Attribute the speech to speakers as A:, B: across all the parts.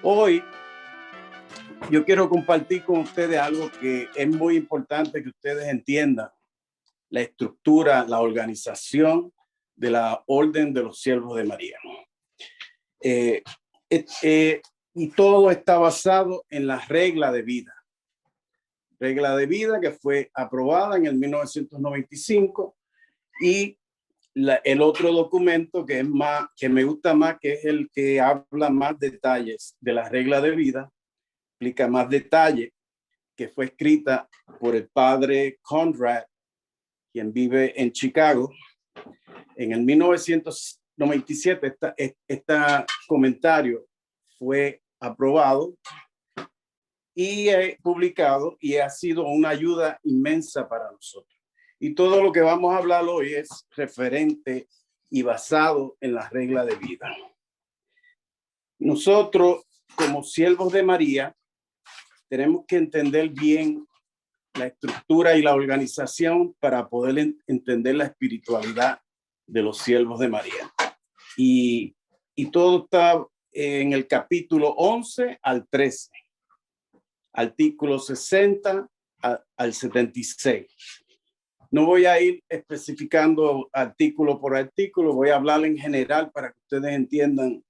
A: Hoy yo quiero compartir con ustedes algo que es muy importante que ustedes entiendan: la estructura, la organización de la Orden de los Siervos de María. Y todo está basado en la regla de vida. Regla de vida que fue aprobada en el 1995, y el otro documento que me gusta más, que es el que habla más detalles de la regla de vida, explica más detalle, que fue escrita por el padre Conrad, quien vive en Chicago. En el 1997 este comentario fue aprobado y publicado, y ha sido una ayuda inmensa para nosotros. Y todo lo que vamos a hablar hoy es referente y basado en la regla de vida. Nosotros, como siervos de María, tenemos que entender bien la estructura y la organización para poder entender la espiritualidad de los siervos de María. Y todo está en el capítulo 11 al 13, artículo 60 al 76. No voy a ir especificando artículo por artículo, voy a hablar en general para que ustedes entiendan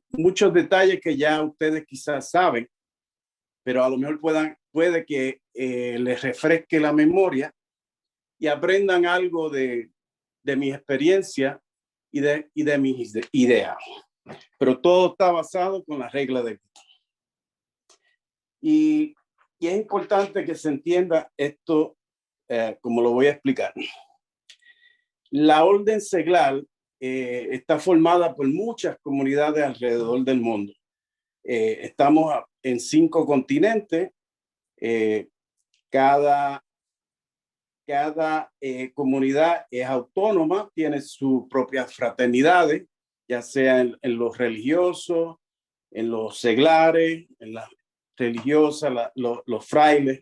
A: muchos detalles que ya ustedes quizás saben, pero a lo mejor puede que les refresque la memoria y aprendan algo de mi experiencia y de mis ideas. Pero todo está basado con la regla de vida. Y es importante que se entienda esto, como lo voy a explicar. La orden seglar está formada por muchas comunidades alrededor del mundo. Estamos en 5 continentes. Cada comunidad es autónoma, tiene sus propias fraternidades, ya sea en lo religioso, en los seglares, en las religiosas, los frailes,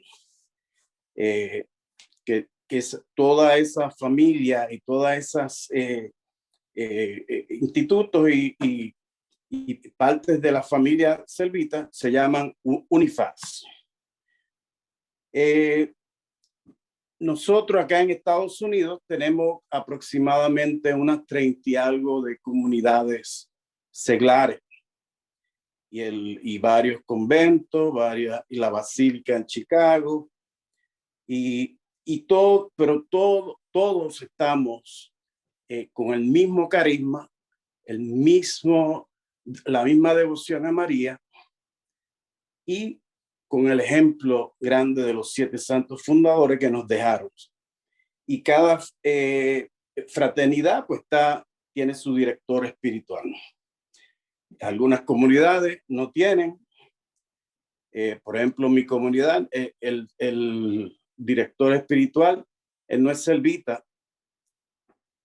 A: que es toda esa familia y todas esas institutos y partes de la familia selvita se llaman UNIFAS. Nosotros acá en Estados Unidos tenemos aproximadamente unas 30 y algo de comunidades seglares y varios conventos, y la basílica en Chicago, pero todos estamos con el mismo carisma, la misma devoción a María, y con el ejemplo grande de los 7 santos fundadores que nos dejaron. Y cada fraternidad pues tiene su director espiritual. Algunas comunidades no tienen. Por ejemplo, mi comunidad, el director espiritual, él no es selvita,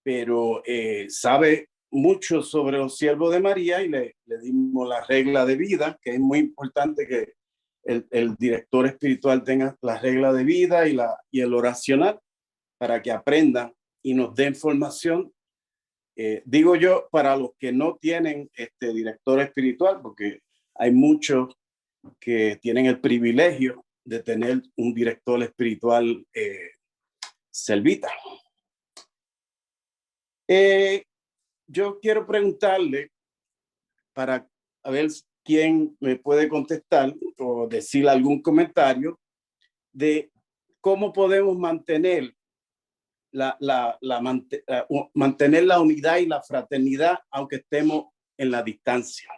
A: pero sabe mucho sobre los siervos de María, y le dimos la regla de vida, que es muy importante que el director espiritual tenga la regla de vida y el oracional, para que aprendan y nos den formación. Digo yo, para los que no tienen director espiritual, porque hay muchos que tienen el privilegio de tener un director espiritual selvita. Yo quiero preguntarle, para a ver quién me puede contestar o decir algún comentario, de cómo podemos mantener mantener la unidad y la fraternidad aunque estemos en la distancia.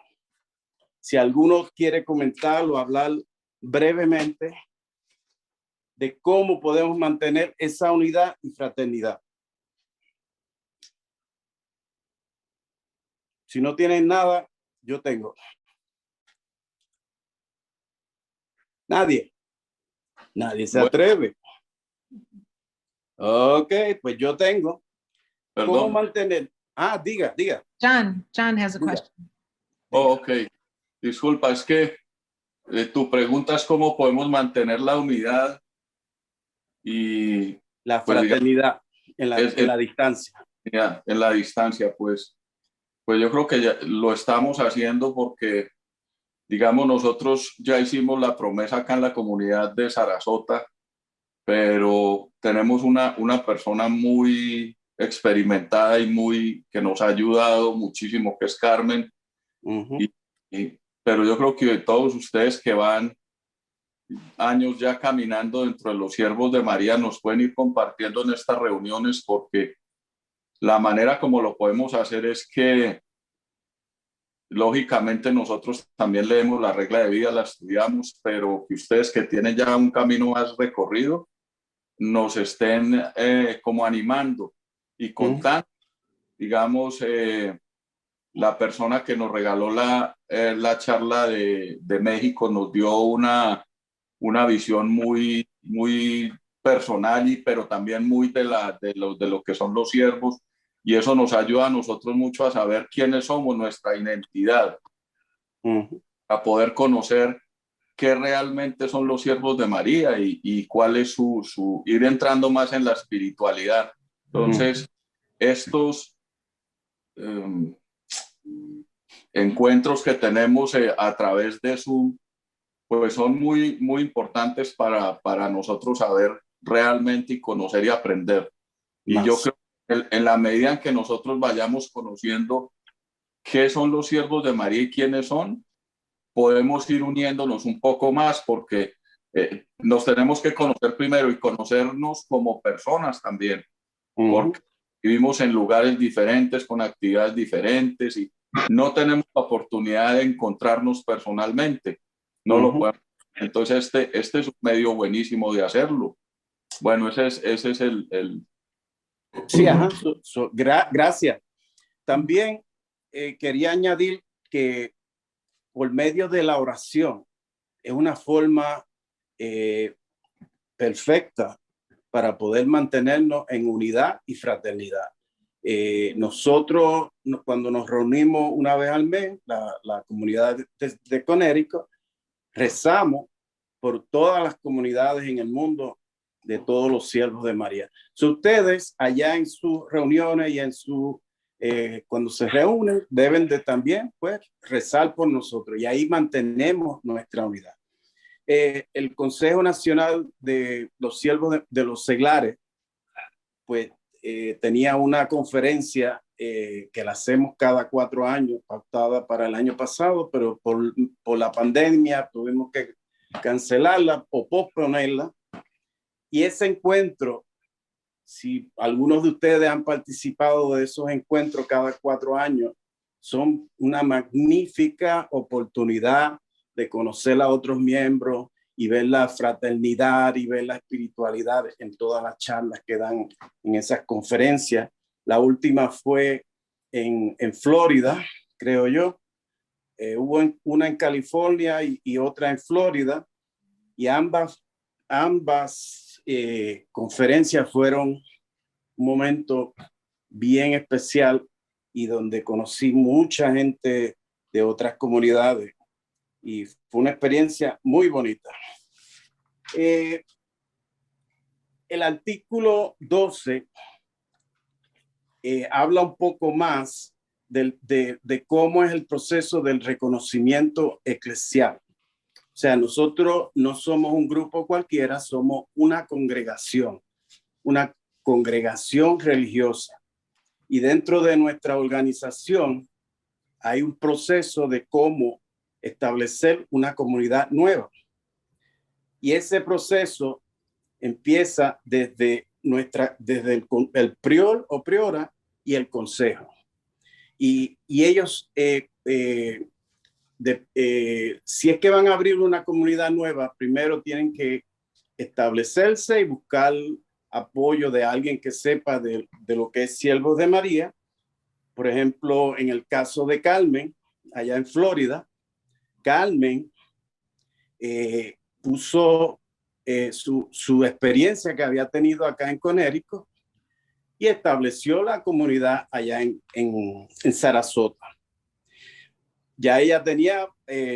A: Si alguno quiere comentar o hablar brevemente de cómo podemos mantener esa unidad y fraternidad. Si no tienen nada, yo tengo. Nadie se atreve. Ok, pues yo tengo.
B: Perdón.
A: ¿Cómo mantener? Diga.
C: John has a question.
B: Oh, ok. Disculpa, es que tu pregunta es cómo podemos mantener la unidad y
A: la fraternidad, pues, en la distancia.
B: En la distancia, pues yo creo que ya lo estamos haciendo, porque digamos, nosotros ya hicimos la promesa acá en la comunidad de Sarasota, pero tenemos una persona muy experimentada y que nos ha ayudado muchísimo, que es Carmen.
A: Ujú.
B: Pero yo creo que todos ustedes que van años ya caminando dentro de los siervos de María nos pueden ir compartiendo en estas reuniones, porque la manera como lo podemos hacer es que lógicamente nosotros también leemos la regla de vida, la estudiamos, pero que ustedes que tienen ya un camino más recorrido nos estén como animando y contando. Digamos, la persona que nos regaló la charla de México nos dio una visión muy personal, pero también muy de lo que son los siervos, y eso nos ayuda a nosotros mucho a saber quiénes somos, nuestra identidad, a poder conocer qué realmente son los siervos de María y cuál es ir entrando más en la espiritualidad. Entonces, estos encuentros que tenemos a través de Zoom, pues son muy importantes para nosotros saber realmente y conocer y aprender. Y yo creo que en la medida en que nosotros vayamos conociendo qué son los siervos de María y quiénes son, podemos ir uniéndonos un poco más, porque nos tenemos que conocer primero y conocernos como personas también, porque vivimos en lugares diferentes, con actividades diferentes, y no tenemos la oportunidad de encontrarnos personalmente. No lo podemos. Entonces, este es un medio buenísimo de hacerlo. Bueno, ese es el...
A: Sí, ajá. Gracias. También quería añadir que por medio de la oración es una forma perfecta para poder mantenernos en unidad y fraternidad. Nosotros, cuando nos reunimos una vez al mes, la comunidad de Connecticut, rezamos por todas las comunidades en el mundo de todos los siervos de María. So, ustedes allá en sus reuniones y en cuando se reúnen, deben de también pues rezar por nosotros, y ahí mantenemos nuestra unidad. El Consejo Nacional de los Siervos de los Seglares pues tenía una conferencia que la hacemos cada 4 años, pautada para el año pasado, pero por la pandemia tuvimos que cancelarla o posponerla. Y ese encuentro, si algunos de ustedes han participado de esos encuentros cada 4 años, son una magnífica oportunidad de conocer a otros miembros y ver la fraternidad y ver la espiritualidad en todas las charlas que dan en esas conferencias. La última fue en Florida, creo yo. Hubo una en California y otra en Florida, y ambas conferencias fueron un momento bien especial y donde conocí mucha gente de otras comunidades, y fue una experiencia muy bonita. El artículo 12 habla un poco más de cómo es el proceso del reconocimiento eclesial. O sea, nosotros no somos un grupo cualquiera, somos una congregación religiosa. Y dentro de nuestra organización hay un proceso de cómo establecer una comunidad nueva. Y ese proceso empieza desde el prior o priora y el consejo. Y ellos, si es que van a abrir una comunidad nueva, primero tienen que establecerse y buscar apoyo de alguien que sepa de lo que es Siervos de María. Por ejemplo, en el caso de Carmen, allá en Florida, Carmen puso su experiencia que había tenido acá en Connecticut y estableció la comunidad allá en Sarasota. Ya ella tenía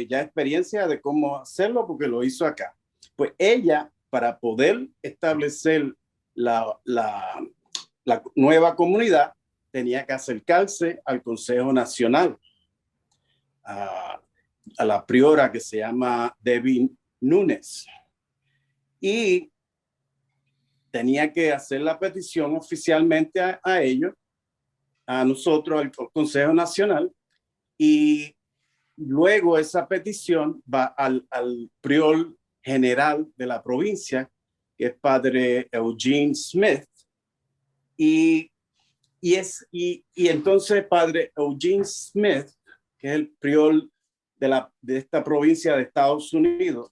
A: ya experiencia de cómo hacerlo porque lo hizo acá. Pues ella, para poder establecer la nueva comunidad, tenía que acercarse al Consejo Nacional. a la priora que se llama Debbie Núñez. Y tenía que hacer la petición oficialmente a ellos, a nosotros, al Consejo Nacional, y luego esa petición va al prior general de la provincia, que es padre Eugene Smith, y entonces padre Eugene Smith, que es el prior de esta provincia de Estados Unidos,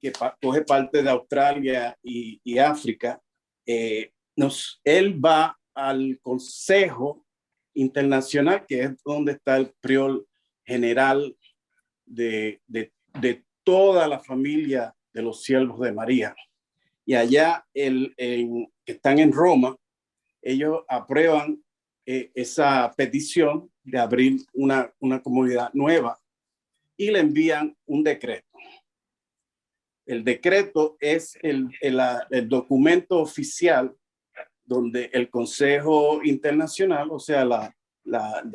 A: que coge parte de Australia y África, él va al Consejo Internacional, que es donde está el prior general de toda la familia de los siervos de María. Y allá, que están en Roma, ellos aprueban esa petición de abrir una comunidad nueva y le envían un decreto. El decreto es el documento oficial donde el Consejo Internacional, o sea,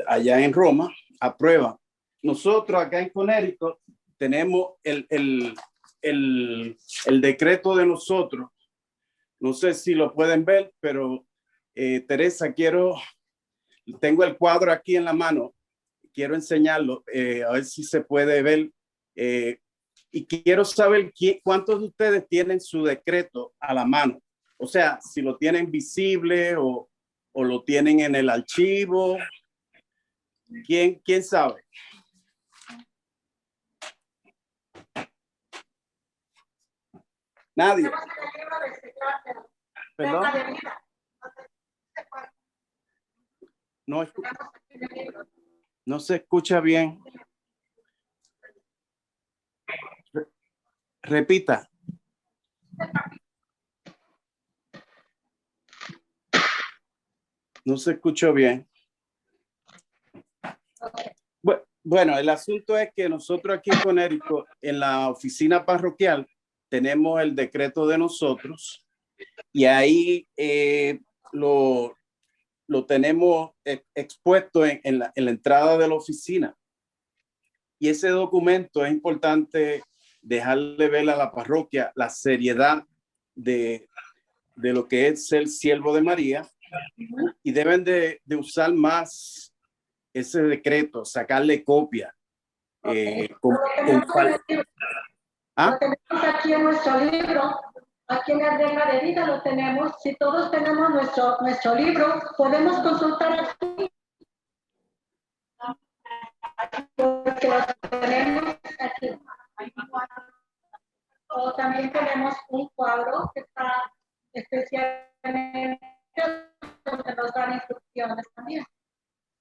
A: allá en Roma, aprueba. Nosotros acá en Connecticut tenemos el decreto de nosotros. No sé si lo pueden ver, pero Teresa, tengo el cuadro aquí en la mano. Quiero enseñarlo, a ver si se puede ver. Y quiero saber cuántos de ustedes tienen su decreto a la mano. O sea, si lo tienen visible o lo tienen en el archivo. ¿Quién sabe? Nadie. ¿Perdón? No se escucha bien. Repita. No se escuchó bien. Bueno, el asunto es que nosotros aquí en Connecticut, en la oficina parroquial, tenemos el decreto de nosotros y ahí lo tenemos expuesto en la entrada de la oficina. Y ese documento es importante dejarle ver a la parroquia la seriedad de lo que es ser siervo de María, y deben de usar más ese decreto, sacarle copia.
D: Lo tenemos aquí en nuestro libro, aquí en la regla de vida lo tenemos. Si todos tenemos nuestro libro, podemos consultar aquí. Porque lo tenemos aquí. O también tenemos un cuadro que está especialmente donde nos dan instrucciones también.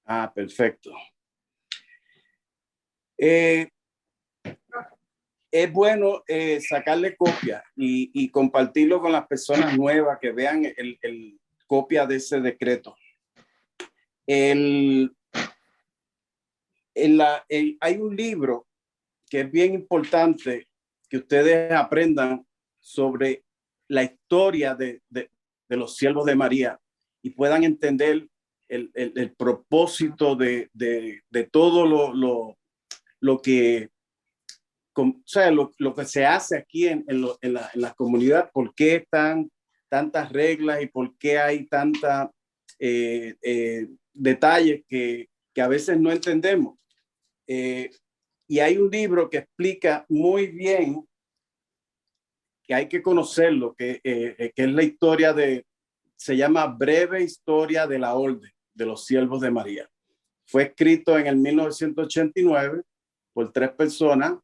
A: Ah, perfecto. Es bueno sacarle copia y compartirlo con las personas nuevas que vean el copia de ese decreto. Hay un libro que es bien importante que ustedes aprendan sobre la historia de los siervos de María y puedan entender el propósito de todo lo que, o sea, lo que se hace aquí en la comunidad, por qué están tantas reglas y por qué hay tantos detalles que a veces no entendemos. Y hay un libro que explica muy bien, que hay que conocerlo, que es la historia se llama Breve Historia de la Orden de los Siervos de María. Fue escrito en el 1989 por 3 personas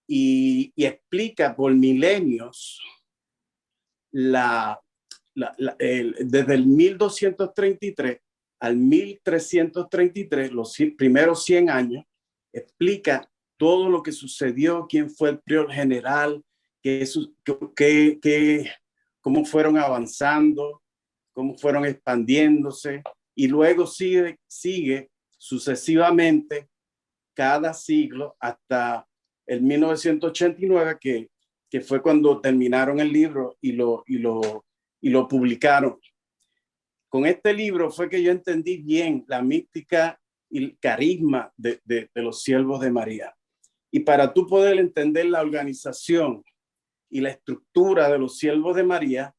A: y explica por milenios desde el 1233 al 1333, los primeros 100 años, explica todo lo que sucedió, quién fue el prior general, cómo fueron avanzando, cómo fueron expandiéndose, y luego sigue sucesivamente cada siglo hasta el 1989, que fue cuando terminaron el libro y lo publicaron. Con este libro fue que yo entendí bien la mística y el carisma de los siervos de María. Y para tú poder entender la organización y la estructura de los siervos de María,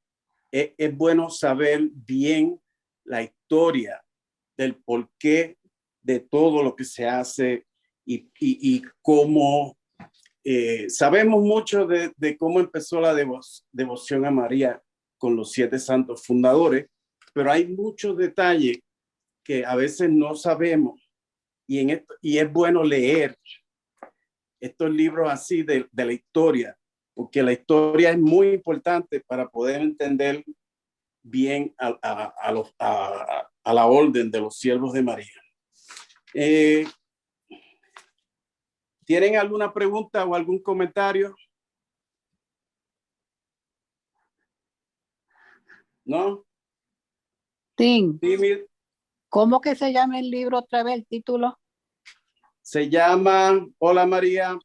A: es bueno saber bien la historia del porqué de todo lo que se hace y cómo sabemos mucho de cómo empezó la devoción a María con los 7 santos fundadores, pero hay muchos detalles que a veces no sabemos y es bueno leer estos libros así de la historia, porque la historia es muy importante para poder entender bien a la orden de los siervos de María. ¿Tienen alguna pregunta o algún comentario? ¿No?
E: Tim,
A: Sí,
E: ¿cómo que se llama el libro otra vez, el título?
A: se llama, hola María,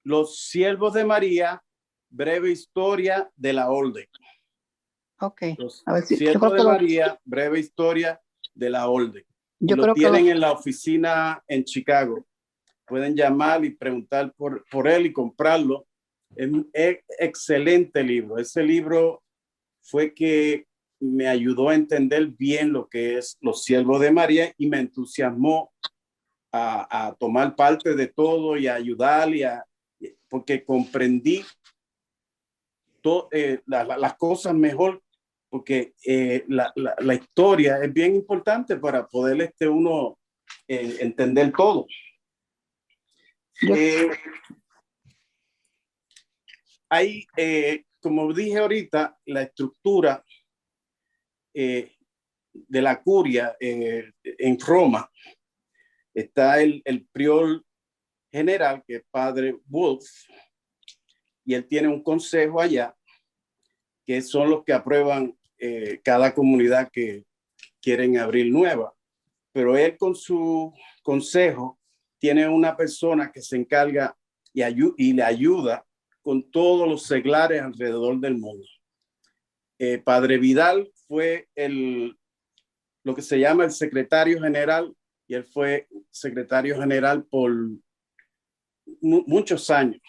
A: Los siervos de María, breve historia de la orden.
E: Ok.
A: Los
E: A ver si, yo
A: siervos
E: creo
A: de
E: que
A: María, breve historia de la orden. Y
E: yo
A: lo
E: creo que
A: tienen en la oficina en Chicago. Pueden llamar y preguntar por él y comprarlo. Es un excelente libro. Ese libro fue que me ayudó a entender bien lo que es los siervos de María y me entusiasmó a tomar parte de todo y a ayudar porque comprendí las cosas mejor, porque la historia es bien importante para poder uno entender todo.
E: yo,
A: Hay, como dije ahorita, la estructura de la curia en Roma. Está el prior general, que es Padre Wolf, y él tiene un consejo allá, que son los que aprueban cada comunidad que quieren abrir nueva. Pero él con su consejo tiene una persona que se encarga y le ayuda con todos los seglares alrededor del mundo. Padre Vidal fue lo que se llama el secretario general, y él fue secretario general por muchos años.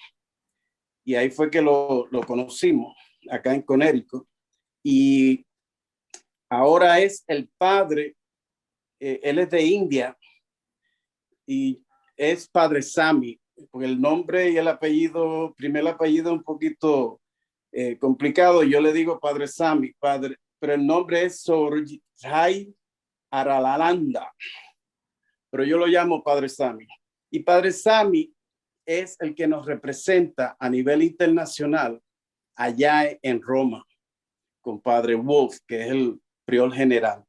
A: Y ahí fue que lo conocimos, acá en Connecticut. Y ahora es el padre, él es de India y es Padre Sami, porque el nombre y el apellido, primer apellido un poquito complicado. Yo le digo Padre Sami, padre, pero el nombre es Sorjai Aralalanda, pero yo lo llamo Padre Sami. Y Padre Sami es el que nos representa a nivel internacional allá en Roma, con Padre Wolf, que es el prior general.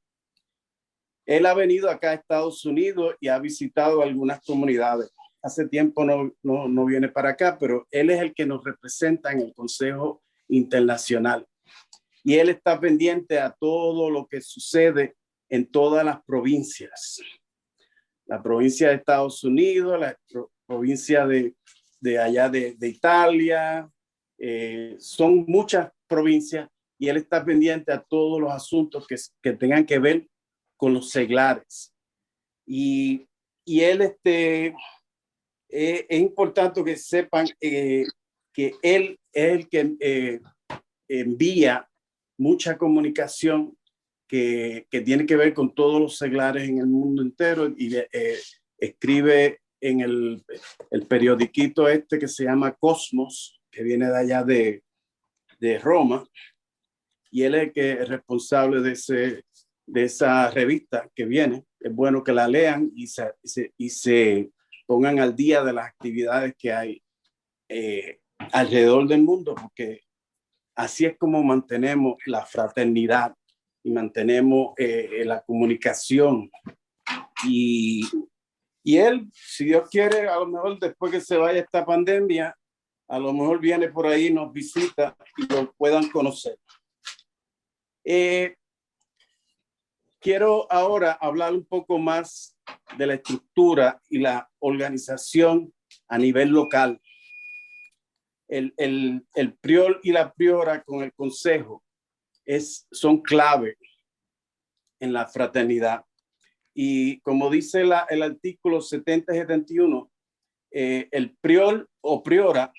A: Él ha venido acá a Estados Unidos y ha visitado algunas comunidades. Hace tiempo no viene para acá, pero él es el que nos representa en el Consejo Internacional. Y él está pendiente a todo lo que sucede en todas las provincias. La provincia de Estados Unidos, la provincia de allá de Italia, son muchas provincias y él está pendiente a todos los asuntos que tengan que ver con los seglares. Y él, es importante que sepan que él es el que envía mucha comunicación que tiene que ver con todos los seglares en el mundo entero y escribe en el periodiquito que se llama Cosmos, que viene de allá de Roma, y él es el que es responsable de esa revista que viene. Es bueno que la lean y se pongan al día de las actividades que hay alrededor del mundo, porque así es como mantenemos la fraternidad y mantenemos la comunicación. Y él, si Dios quiere, a lo mejor después que se vaya esta pandemia, a lo mejor viene por ahí, nos visita y lo puedan conocer. Quiero ahora hablar un poco más de la estructura y la organización a nivel local. El prior y la priora con el consejo son clave en la fraternidad. Y como dice el artículo 70 y 71, el prior o priora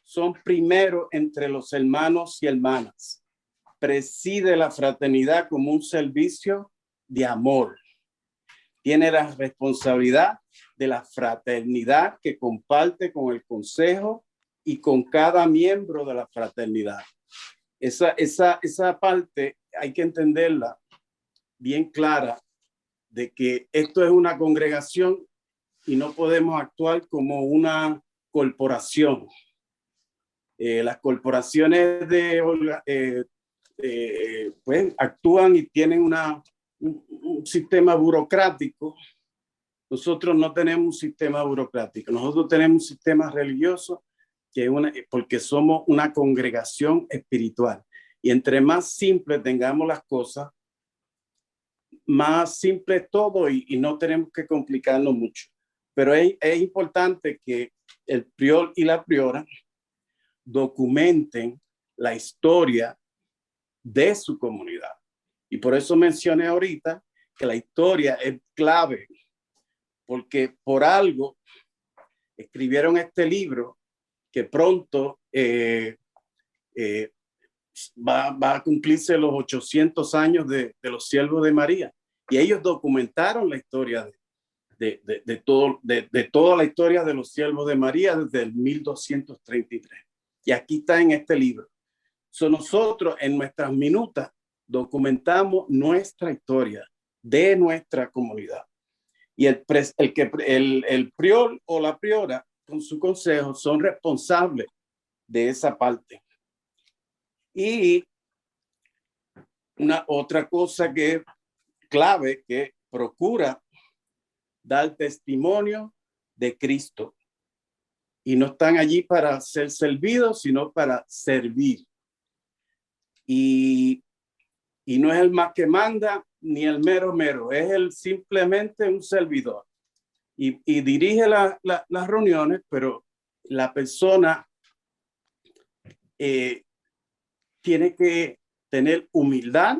A: son primero entre los hermanos y hermanas. Preside la fraternidad como un servicio de amor. Tiene la responsabilidad de la fraternidad que comparte con el consejo y con cada miembro de la fraternidad. Esa parte hay que entenderla bien clara, de que esto es una congregación y no podemos actuar como una corporación. Las corporaciones pues actúan y tienen un sistema burocrático. Nosotros no tenemos un sistema burocrático, nosotros tenemos un sistema religioso porque somos una congregación espiritual. Y entre más simple tengamos las cosas, más simple es todo y no tenemos que complicarnos mucho. Pero es importante que el prior y la priora documenten la historia de su comunidad. Y por eso mencioné ahorita que la historia es clave, porque por algo escribieron este libro que pronto va a cumplirse los 800 años de los siervos de María. Y ellos documentaron la historia de toda la historia de los siervos de María desde el 1233. Y aquí está en este libro. Nosotros en nuestras minutas documentamos nuestra historia de nuestra comunidad. Y el prior o la priora con su consejo son responsables de esa parte. Y una otra cosa que es clave, que procura dar testimonio de Cristo. Y no están allí para ser servidos, sino para servir. Y no es el más que manda, ni el mero mero, es simplemente un servidor. Y dirige las reuniones, pero la persona tiene que tener humildad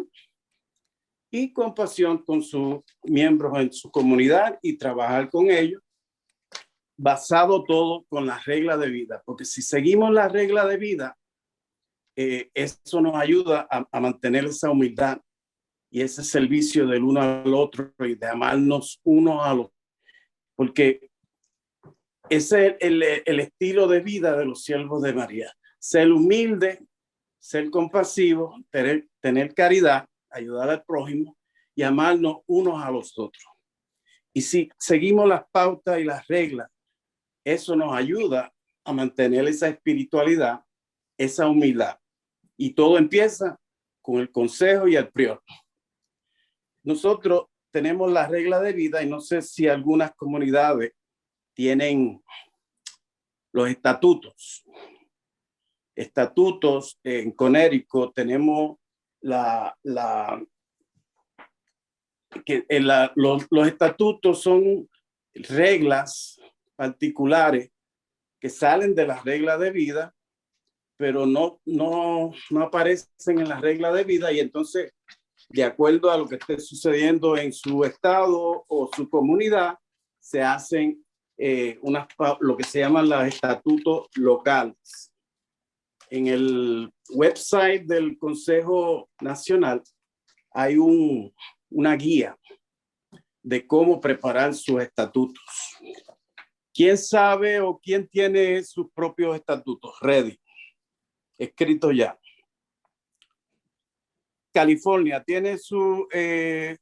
A: y compasión con sus miembros en su comunidad y trabajar con ellos, basado todo con las reglas de vida. Porque si seguimos las reglas de vida, eso nos ayuda a mantener esa humildad y ese servicio del uno al otro y de amarnos unos a los otros. Porque ese es el estilo de vida de los siervos de María. Ser humilde, ser compasivo, tener caridad, ayudar al prójimo y amarnos unos a los otros. Y si seguimos las pautas y las reglas, eso nos ayuda a mantener esa espiritualidad, esa humildad. Y todo empieza con el consejo y el prior. Nosotros tenemos la regla de vida y no sé si algunas comunidades tienen los estatutos. Estatutos en Connecticut tenemos los estatutos son reglas particulares que salen de las reglas de vida, pero no aparecen en las reglas de vida, y entonces, de acuerdo a lo que esté sucediendo en su estado o su comunidad, se hacen lo que se llaman los estatutos locales. En el website del Consejo Nacional hay una guía de cómo preparar sus estatutos. ¿Quién sabe o quién tiene sus propios estatutos ready, escritos ya? California tiene sus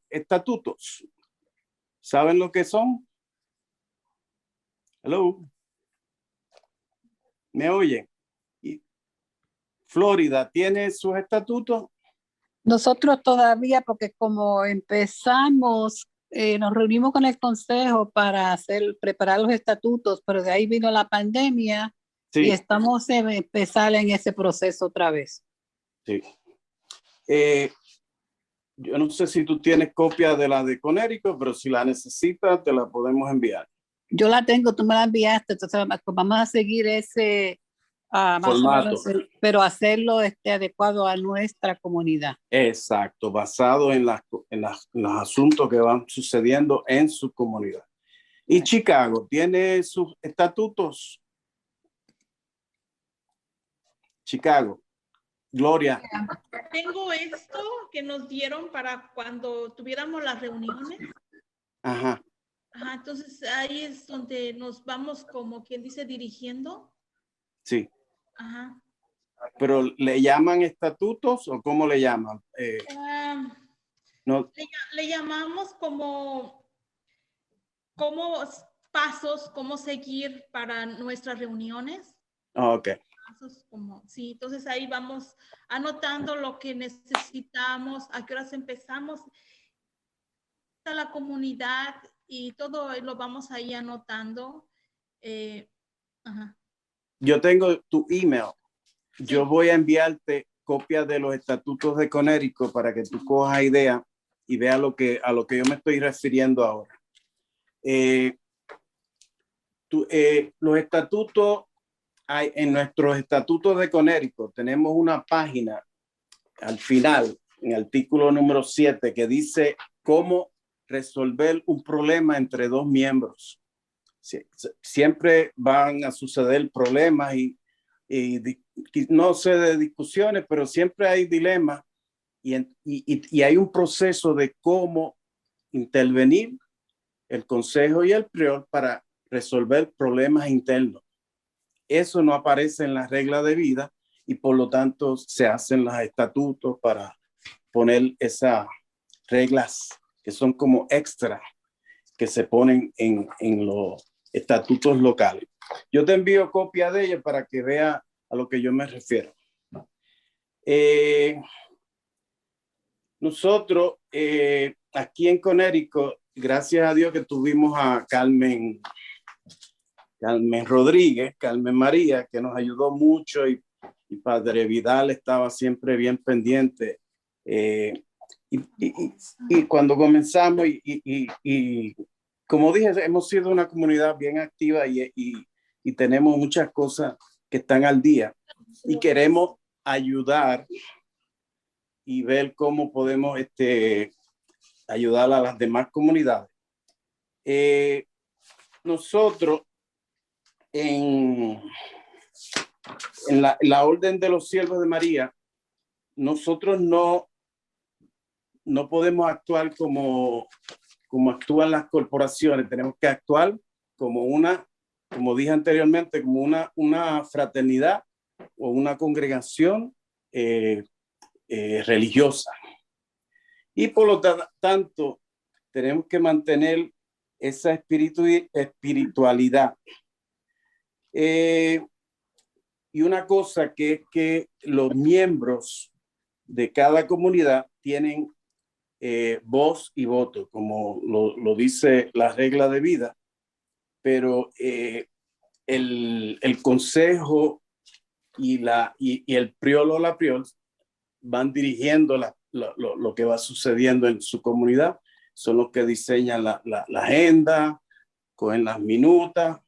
A: estatutos. ¿Saben lo que son? Hello. ¿Me oyen? Florida tiene sus estatutos.
E: Nosotros todavía, porque como empezamos, nos reunimos con el consejo para preparar los estatutos, pero de ahí vino la pandemia. Sí. Y estamos en empezar en ese proceso otra vez.
A: Sí. Yo no sé si tú tienes copia de la de Connecticut, pero si la necesitas, te la podemos enviar.
E: Yo la tengo, tú me la enviaste, entonces vamos a seguir ese
A: formato,
E: pero hacerlo adecuado a nuestra comunidad.
A: Exacto, basado en los asuntos que van sucediendo en su comunidad. ¿Y Chicago tiene sus estatutos? Chicago. Gloria.
F: Tengo esto que nos dieron para cuando tuviéramos las reuniones.
A: Ajá.
F: Ajá, entonces ahí es donde nos vamos, como quien dice, dirigiendo.
A: Sí.
F: Ajá.
A: ¿Pero le llaman estatutos o cómo le llaman? No.
F: Le llamamos como pasos, cómo seguir para nuestras reuniones.
A: Ok.
F: Pasos como, sí, entonces ahí vamos anotando lo que necesitamos, a qué horas empezamos, a la comunidad y todo lo vamos ahí anotando. Ajá.
A: Yo tengo tu email.
F: Sí.
A: Yo voy a enviarte copias de los estatutos de Connecticut para que tú cojas idea y veas a lo que yo me estoy refiriendo ahora. Los estatutos, en nuestros estatutos de Connecticut tenemos una página al final, en el artículo número 7, que dice cómo resolver un problema entre dos miembros. Siempre van a suceder problemas y no sé de discusiones, pero siempre hay dilemas y hay un proceso de cómo intervenir el consejo y el prior para resolver problemas internos. Eso no aparece en las reglas de vida y por lo tanto se hacen los estatutos para poner esas reglas que son como extra que se ponen en los estatutos locales. Yo te envío copia de ellos para que vea a lo que yo me refiero. Nosotros aquí en Connecticut, gracias a Dios que tuvimos a Carmen Rodríguez, Carmen María, que nos ayudó mucho y Padre Vidal estaba siempre bien pendiente. Y cuando comenzamos y como dije, hemos sido una comunidad bien activa y tenemos muchas cosas que están al día y queremos ayudar y ver cómo podemos ayudar a las demás comunidades. Nosotros en la Orden de los Siervos de María, nosotros no podemos actuar como actúan las corporaciones. Tenemos que actuar como dije anteriormente, como una fraternidad o una congregación religiosa. Y por lo tanto, tenemos que mantener esa espiritualidad. Y una cosa que es que los miembros de cada comunidad tienen voz y voto, como lo dice la regla de vida, pero el consejo y el prior o la prior van dirigiendo lo que va sucediendo en su comunidad, son los que diseñan la agenda, cogen las minutas,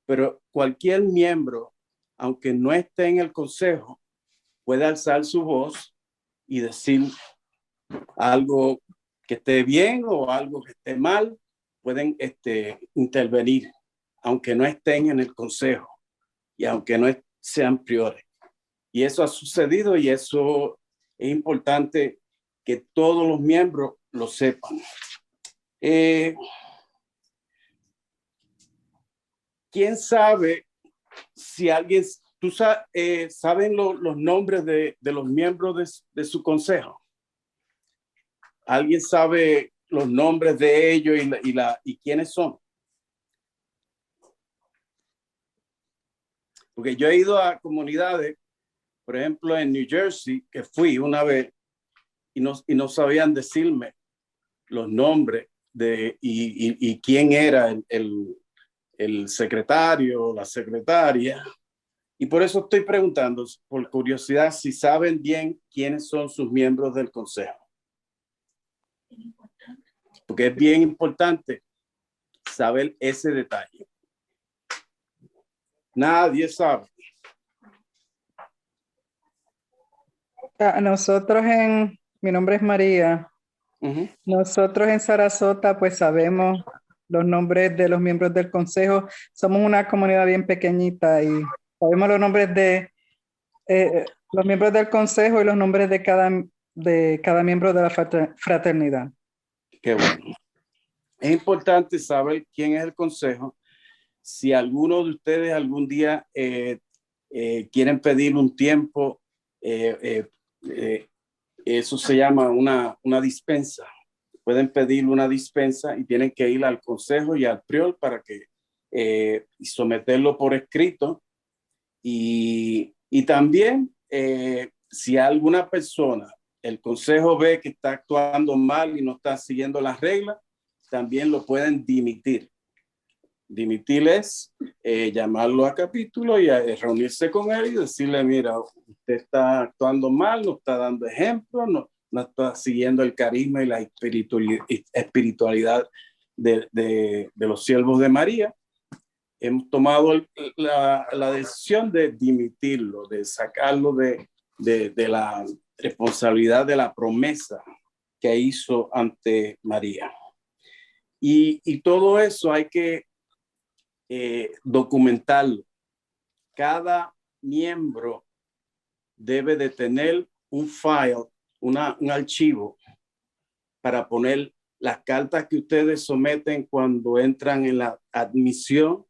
A: pero cualquier miembro, aunque no esté en el consejo, puede alzar su voz y decir algo que esté bien o algo que esté mal, pueden intervenir, aunque no estén en el consejo y aunque no sean priores. Y eso ha sucedido y eso es importante que todos los miembros lo sepan. ¿Quién sabe si alguien, saben los nombres de los miembros de su consejo? ¿Alguien sabe los nombres de ellos y quiénes son? Porque yo he ido a comunidades, por ejemplo, en New Jersey, que fui una vez y no sabían decirme los nombres y quién era el secretario o la secretaria. Y por eso estoy preguntando, por curiosidad, si saben bien quiénes son sus miembros del consejo. Porque es bien importante saber ese detalle. Nadie sabe.
G: Nosotros mi nombre es María. Nosotros en Sarasota pues sabemos los nombres de los miembros del consejo. Somos una comunidad bien pequeñita y sabemos los nombres de los miembros del consejo y los nombres de cada miembro de la fraternidad.
A: Qué bueno. Es importante saber quién es el consejo. Si alguno de ustedes algún día quieren pedir un tiempo, eso se llama una dispensa. Pueden pedir una dispensa y tienen que ir al consejo y al prior para que someterlo por escrito. Y también, si alguna persona, el consejo ve que está actuando mal y no está siguiendo las reglas, también lo pueden dimitir. Dimitir es llamarlo a capítulo y reunirse con él y decirle, mira, usted está actuando mal, no está dando ejemplo, no está siguiendo el carisma y la espiritualidad de los siervos de María. Hemos tomado la decisión de dimitirlo, de sacarlo de la responsabilidad de la promesa que hizo ante María. Y todo eso hay que documentarlo. Cada miembro debe de tener un file, un archivo para poner las cartas que ustedes someten cuando entran en la admisión,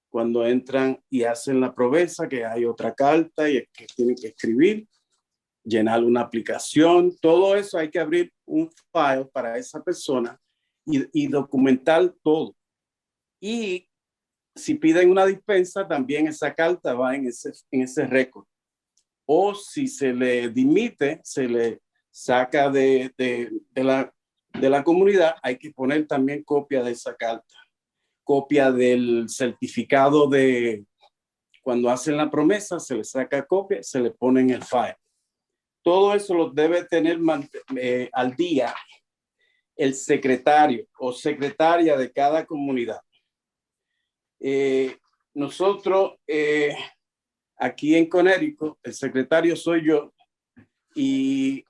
A: cuando entran y hacen la promesa, que hay otra carta y que tienen que escribir, llenar una aplicación, todo eso hay que abrir un file para esa persona y documentar todo. Y si piden una dispensa, también esa carta va en ese récord. O si se le dimite, se le saca de la comunidad, hay que poner también copia de esa carta, copia del certificado de cuando hacen la promesa, se le saca copia, se le pone en el file. Todo eso lo debe tener al día el secretario o secretaria de cada comunidad. Nosotros aquí en Connecticut, el secretario soy yo, y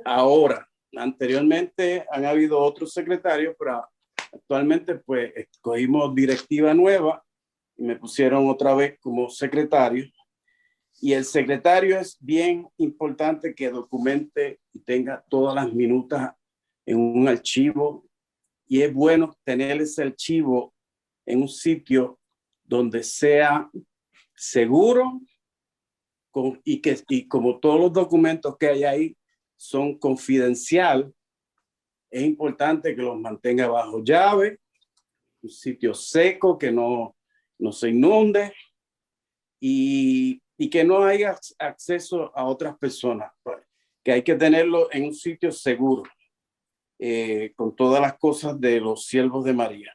A: ahora, anteriormente han habido otros secretarios, pero actualmente pues escogimos directiva nueva y me pusieron otra vez como secretario. Y el secretario es bien importante que documente y tenga todas las minutas en un archivo, y es bueno tener ese archivo en un sitio donde sea seguro y como todos los documentos que hay ahí son confidenciales, es importante que los mantenga bajo llave, un sitio seco que no se inunde y que no haya acceso a otras personas, que hay que tenerlo en un sitio seguro, con todas las cosas de los siervos de María.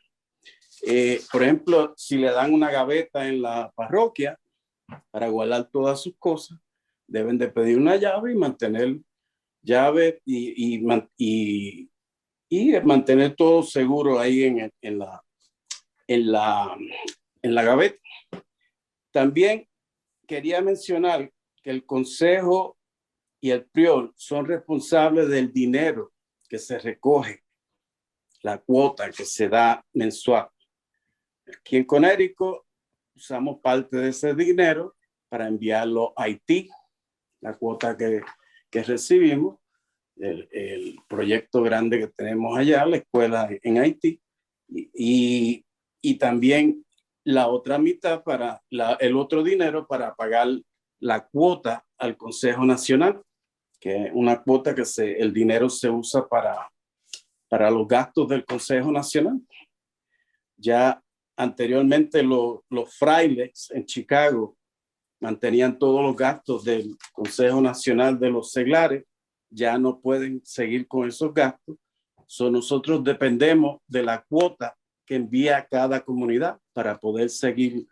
A: Por ejemplo, si le dan una gaveta en la parroquia para guardar todas sus cosas, deben de pedir una llave y mantener llave y mantener todo seguro ahí en la gaveta. También quería mencionar que el consejo y el prior son responsables del dinero que se recoge, la cuota que se da mensual. Aquí en Connecticut usamos parte de ese dinero para enviarlo a Haití, la cuota que recibimos, el proyecto grande que tenemos allá, la escuela en Haití, y también la otra mitad para el otro dinero para pagar la cuota al Consejo Nacional, que es una cuota que el dinero se usa para los gastos del Consejo Nacional. Ya anteriormente los frailes en Chicago mantenían todos los gastos del Consejo Nacional de los Seglares, ya no pueden seguir con esos gastos. Nosotros dependemos de la cuota que envía cada comunidad para poder seguir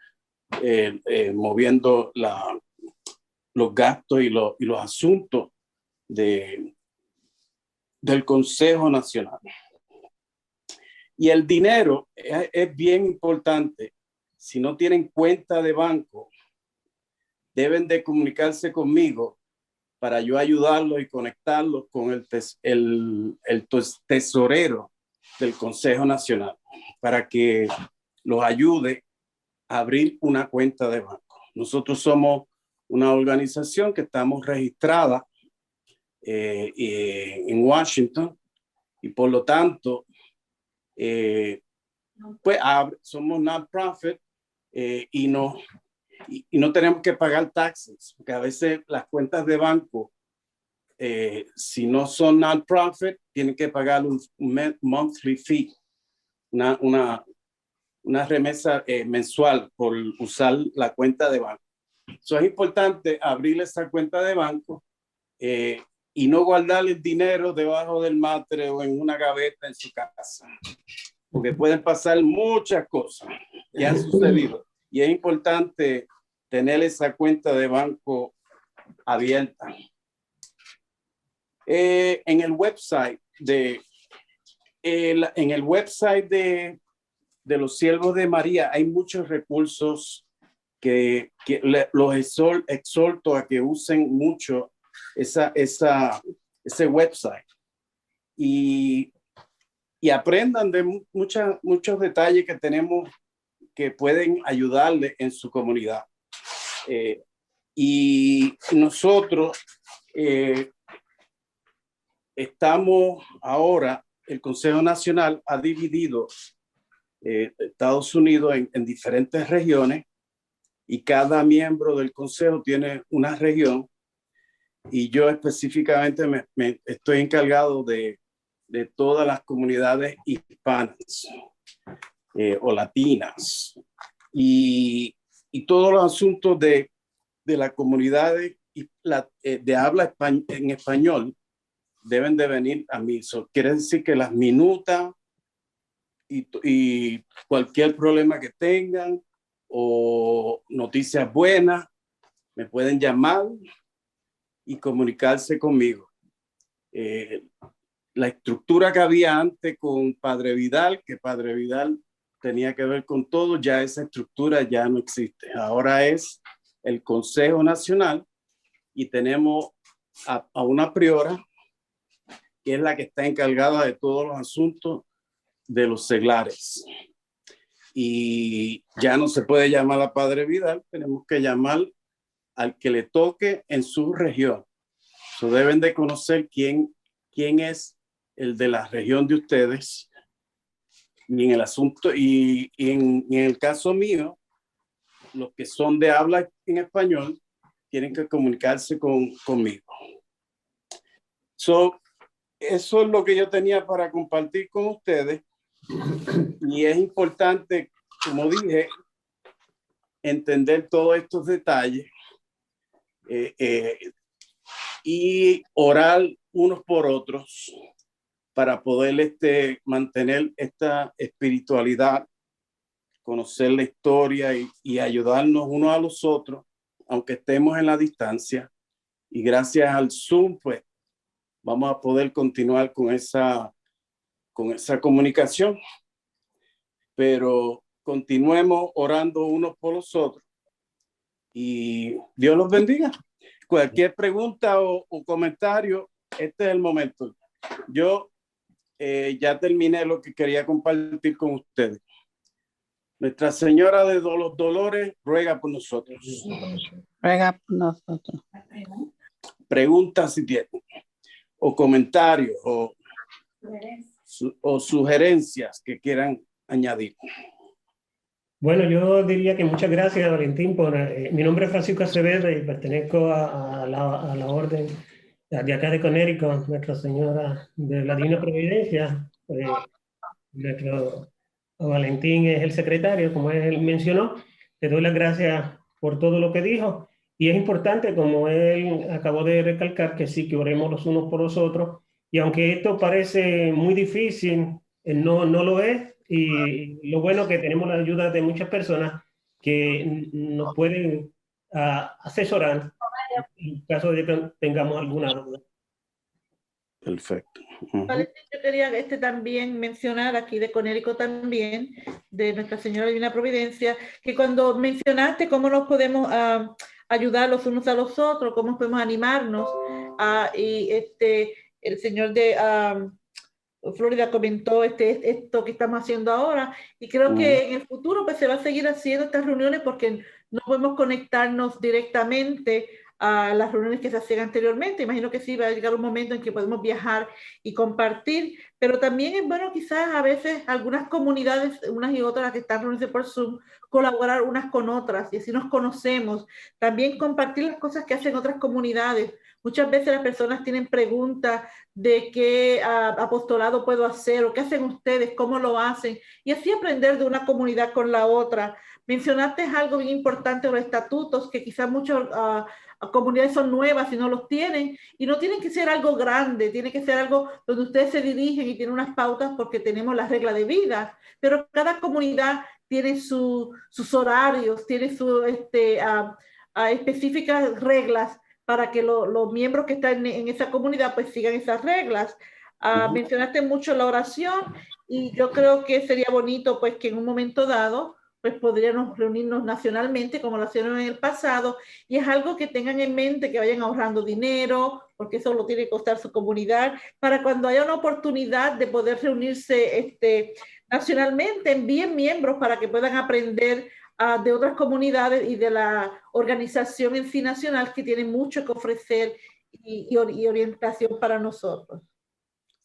A: moviendo los gastos y los asuntos del Consejo Nacional. Y el dinero es bien importante. Si no tienen cuenta de banco, deben de comunicarse conmigo para yo ayudarlos y conectarlos con el tesorero del Consejo Nacional para que los ayude a abrir una cuenta de banco. Nosotros somos una organización que estamos registrada en Washington y por lo tanto pues somos non-profit y no tenemos que pagar taxes, porque a veces las cuentas de banco, si no son non-profit, tienen que pagar un monthly fee, una remesa mensual por usar la cuenta de banco. Eso es importante, abrir esa cuenta de banco y no guardar el dinero debajo del matre o en una gaveta en su casa, porque pueden pasar muchas cosas y han sucedido. Y es importante tener esa cuenta de banco abierta. En el website de los Siervos de María hay muchos recursos que los exhorto a que usen mucho ese website y aprendan de muchos detalles que tenemos que pueden ayudarle en su comunidad. Y nosotros estamos ahora, el Consejo Nacional ha dividido Estados Unidos en diferentes regiones y cada miembro del Consejo tiene una región y yo específicamente me estoy encargado de todas las comunidades hispanas o latinas y todos los asuntos de las comunidades de habla en español deben de venir a mí. Eso quiere decir que las minutas y cualquier problema que tengan o noticias buenas me pueden llamar y comunicarse conmigo. La estructura que había antes con Padre Vidal, que Padre Vidal tenía que ver con todo, ya esa estructura ya no existe. Ahora es el Consejo Nacional y tenemos a una priora que es la que está encargada de todos los asuntos de los seglares. Y ya no se puede llamar a Padre Vidal, tenemos que llamar al que le toque en su región. So, deben de conocer quién es el de la región de ustedes. Y en el asunto, y en el caso mío, los que son de habla en español tienen que comunicarse conmigo. So, eso es lo que yo tenía para compartir con ustedes. Y es importante, como dije, entender todos estos detalles y orar unos por otros para poder mantener esta espiritualidad, conocer la historia y ayudarnos unos a los otros, aunque estemos en la distancia. Y gracias al Zoom, pues, vamos a poder continuar con esa comunicación. Pero continuemos orando unos por los otros. Y Dios los bendiga. Cualquier pregunta o comentario, este es el momento. Yo ya terminé lo que quería compartir con ustedes. Nuestra Señora de los Dolores ruega por nosotros.
E: Ruega por nosotros.
A: Preguntas si tienen, o comentarios, o sugerencias que quieran añadir.
H: Bueno, yo diría que muchas gracias, Valentín. Mi nombre es Francisco Acevedo y pertenezco a la orden de acá de Connecticut, Nuestra Señora de la Divina Providencia. Nuestro Valentín es el secretario, como él mencionó. Le doy las gracias por todo lo que dijo. Y es importante, como él acabó de recalcar, que sí, que oremos los unos por los otros. Y aunque esto parece muy difícil, no lo es. Y lo bueno es que tenemos la ayuda de muchas personas que nos pueden asesorar en caso de que tengamos alguna duda.
A: Perfecto.
F: Valentín, yo quería también mencionar aquí de Connecticut también, de Nuestra Señora Divina Providencia, que cuando mencionaste cómo nos podemos ayudar los unos a los otros, cómo podemos animarnos, y el señor de Florida comentó esto que estamos haciendo ahora, y creo que en el futuro pues se va a seguir haciendo estas reuniones porque no podemos conectarnos directamente a las reuniones que se hacían anteriormente. Imagino que sí va a llegar un momento en que podemos viajar y compartir, pero también es bueno quizás a veces algunas comunidades, unas y otras que están reunidas por Zoom, colaborar unas con otras y así nos conocemos. También compartir las cosas que hacen otras comunidades. Muchas veces las personas tienen preguntas de qué apostolado puedo hacer o qué hacen ustedes, cómo lo hacen, y así aprender de una comunidad con la otra. Mencionaste algo bien importante, los estatutos, que quizás muchas comunidades son nuevas y no los tienen, y no tienen que ser algo grande, tiene que ser algo donde ustedes se dirigen y tienen unas pautas porque tenemos las reglas de vida, pero cada comunidad tiene sus horarios, tiene sus específicas reglas para que los miembros que están en esa comunidad pues sigan esas reglas. Mencionaste mucho la oración, y yo creo que sería bonito pues que en un momento dado pues podríamos reunirnos nacionalmente como lo hicieron en el pasado, y es algo que tengan en mente, que vayan ahorrando dinero, porque eso lo tiene que costar su comunidad, para cuando haya una oportunidad de poder reunirse nacionalmente, envíen miembros para que puedan aprender de otras comunidades y de la organización en sí nacional, que tiene mucho que ofrecer y orientación para nosotros.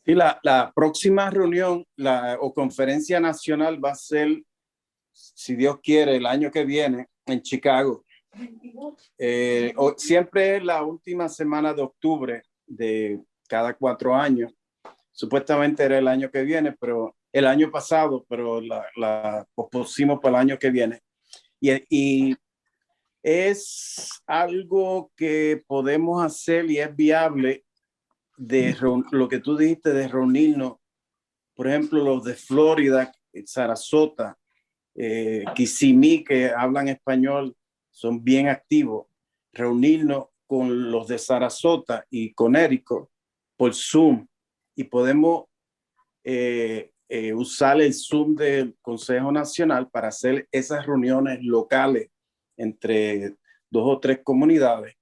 A: Y la próxima reunión o conferencia nacional va a ser, si Dios quiere, el año que viene en Chicago. Siempre es la última semana de octubre de cada 4 años. Supuestamente era el año que viene, pero el año pasado, pero la pospusimos para el año que viene. Y es algo que podemos hacer y es viable, de lo que tú dijiste, de reunirnos. Por ejemplo, los de Florida, Sarasota, Kissimmee, que hablan español, son bien activos. Reunirnos con los de Sarasota y Connecticut por Zoom, y podemos usar el Zoom del Consejo Nacional para hacer esas reuniones locales entre 2 o 3 comunidades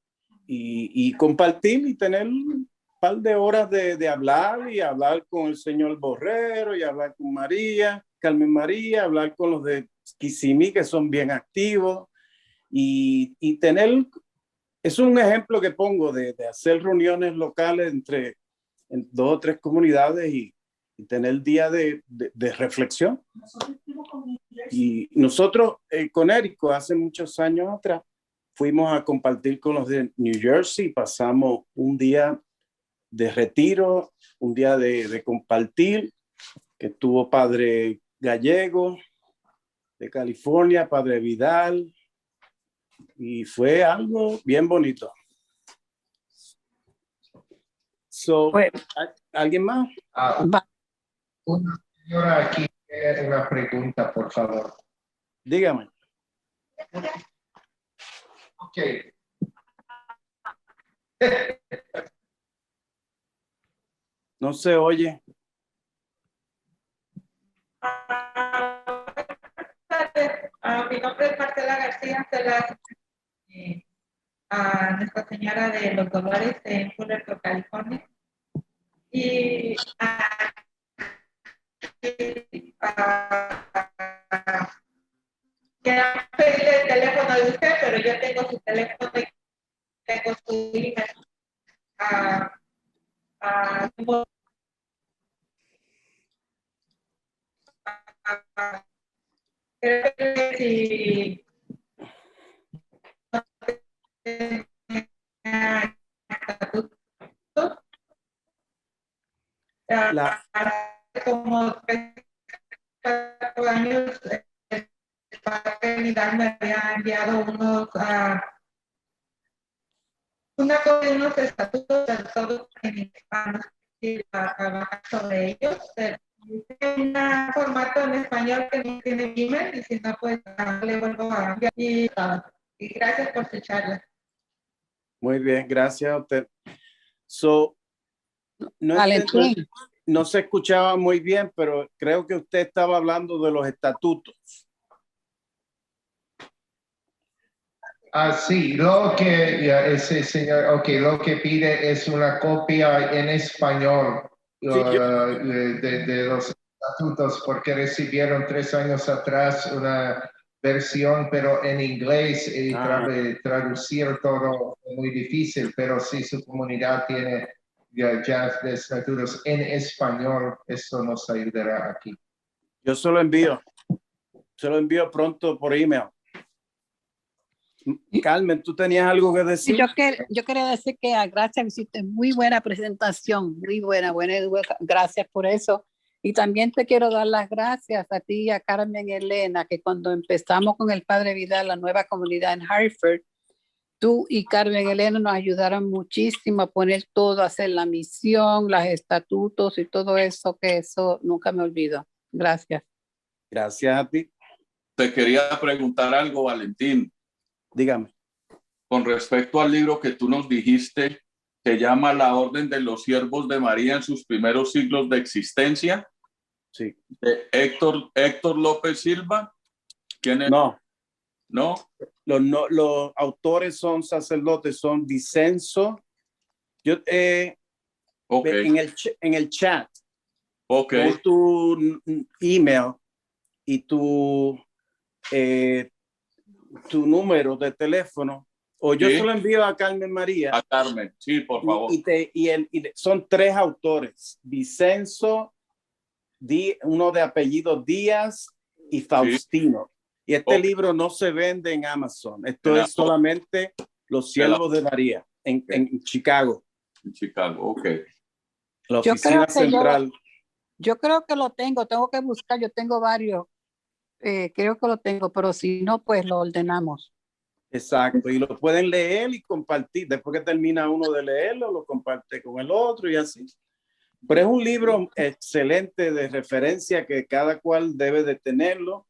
A: y compartir y tener un par de horas de hablar, y hablar con el señor Borrero, y hablar con Carmen María, hablar con los de Kissimmee, que son bien activos, y tener, es un ejemplo que pongo de hacer reuniones locales entre 2 o 3 comunidades y tener día de reflexión. Y nosotros con Érico hace muchos años atrás fuimos a compartir con los de New Jersey, pasamos un día de retiro, un día de compartir, que estuvo Padre Gallego de California, Padre Vidal, y fue algo bien bonito. ¿Alguien más?
I: Una señora aquí tiene una pregunta, por favor.
A: Dígame.
I: Ok.
A: No se oye.
J: Mi nombre es Marcela García, a Nuestra Señora de los Dolores en Fullerton, California. Y quiero pedirle el teléfono de usted, pero yo tengo su teléfono y tengo su email. Creo que si como 4 años el padre Vidal me había enviado unos estatutos de todos en hispano y trabajar sobre ellos. En un formato en español que no tiene email, y si no, pues le vuelvo a enviar. Y gracias por su charla.
A: Muy bien, gracias a usted. No se escuchaba muy bien, pero creo que usted estaba hablando de los estatutos.
I: Sí, lo que ese señor, lo que pide es una copia en español de los estatutos, porque recibieron 3 años atrás una versión, pero en inglés, y traducir todo es muy difícil, pero si su comunidad tiene ya de estatutos en español, esto nos ayudará aquí.
A: Yo se lo envío pronto por email. Carmen, ¿tú tenías algo que decir?
E: Yo quería decir que gracias, hiciste muy buena presentación, muy buena, gracias por eso. Y también te quiero dar las gracias a ti y a Carmen y Elena, que cuando empezamos con el Padre Vidal, la nueva comunidad en Hartford, tú y Carmen y Elena nos ayudaron muchísimo a poner todo, a hacer la misión, los estatutos y todo eso, que eso nunca me olvido. Gracias.
A: Gracias a ti.
B: Te quería preguntar algo, Valentín.
A: Dígame.
B: Con respecto al libro que tú nos dijiste, se llama La Orden de los Siervos de María en sus primeros siglos de existencia.
A: Sí.
B: De Héctor López Silva. ¿Quién es?
A: No.
B: ¿No?
A: Los autores son sacerdotes, son Vicenzo. Yo,
B: Okay.
A: en el chat,
B: Okay.
A: pon tu email y tu número de teléfono, o yo
B: Sí.
A: se lo envío a Carmen María.
B: A Carmen, sí, por favor.
A: Son 3 autores, Vicenzo, uno de apellido Díaz y Faustino. Sí. Y este libro no se vende en Amazon. Esto es solamente Los Siervos de María en Chicago.
B: En Chicago, ok.
A: La oficina central.
E: Yo creo que lo tengo que buscar, yo tengo varios. Creo que lo tengo, pero si no, pues lo ordenamos.
A: Exacto, y lo pueden leer y compartir. Después que termina uno de leerlo, lo comparte con el otro y así. Pero es un libro excelente de referencia que cada cual debe de tenerlo.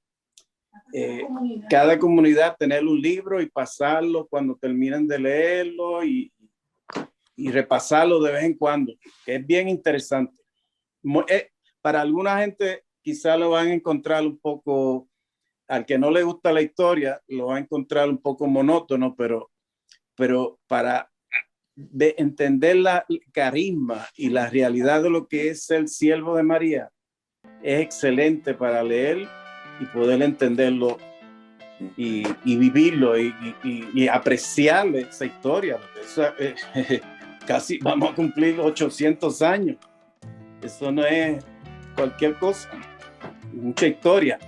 A: Cada comunidad tener un libro y pasarlo cuando terminen de leerlo y repasarlo de vez en cuando, que es bien interesante. Para alguna gente quizá lo van a encontrar un poco, al que no le gusta la historia, lo va a encontrar un poco monótono, pero para entender el carisma y la realidad de lo que es el siervo de María, es excelente para leer y poder entenderlo y vivirlo y apreciar esa historia. Casi vamos a cumplir 800 años. Eso no es cualquier cosa, mucha historia.